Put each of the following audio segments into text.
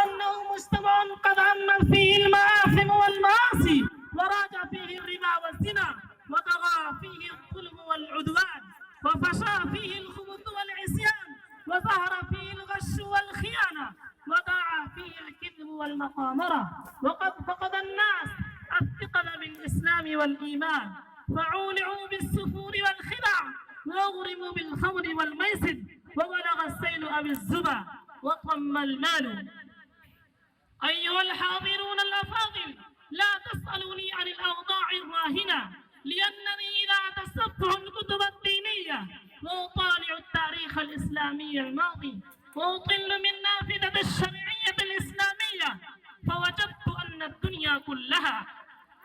أنه مجتمع قد عمت فيه المآثم والمعاصي، وراج فيه الربا والزنا، وطغى فيه الظلم والعدوان، وفشى فيه الخبث والعصيان، وظهر فيه الغش والخيانة، وضاع فيه الكذب والمقامرة. وقد فقد الناس الثقل بالإسلام والإيمان، فعولعوا بالسفور والخدع، وأغرموا بالخمر والميسر، وبلغ السيل أبي الزبا، وطم المال. أيها الحاضرون الأفاضل، لا تسألوني عن الأوضاع الراهنة، لأنني إذا تستفتح الكتب الدينية وأطالع التاريخ الإسلامي الماضي وأطل من نافذة الشرعية الإسلامية، فوجدت أن الدنيا كلها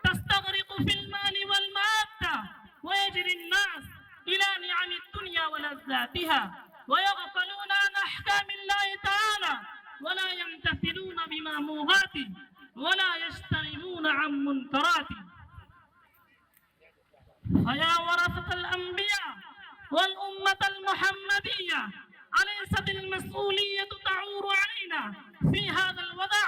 تستغرق في المال والمادة، ويجري الناس إلى نعم الدنيا ولذاتها، ويغفلون عن أحكام الله تعالى، ولا يمتثلون بمأموراته، ولا يجتنبون عن منكراته. فيا ورثة الأنبياء والأمة المحمدية، أليست المسؤولية تعور علينا في هذا الوضع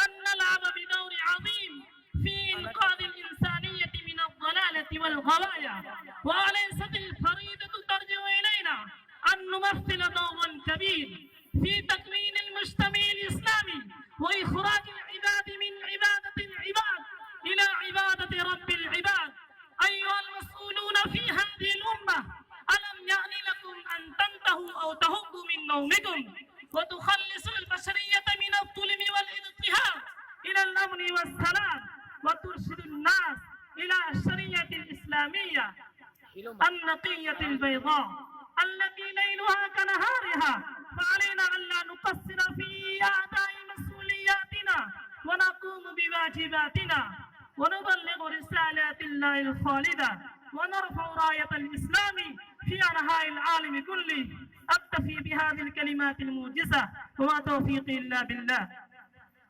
أن نلعب بدور عظيم في إنقاذ الإنسانية من الضلالة والغوايا؟ وأليست الفريضة ترجع إلينا أن نمثل دورا كبير في تكوين المجتمع الإسلامي وإخراج العباد من عبادة العباد إلى عبادة رب العباد؟ أيها المسؤولون في هذه الأمة، ألم يأن لكم أن تنتهوا أو تهبوا من نومكم وتخلصوا البشرية من الظلم والاضطهاد إلى الأمن والسلام، وترشدوا الناس إلى الشريعة الإسلامية النقية البيضاء التي ليلها كنهارها؟ فعلينا ألا نقصر في أداء مسؤولياتنا ونقوم بواجباتنا ونبلغ رسالات الله الخالدة ونرفع راية الإسلام في أنحاء العالم كله. أكتفي بهذه الكلمات الموجزة، وما توفيقي إلا بالله.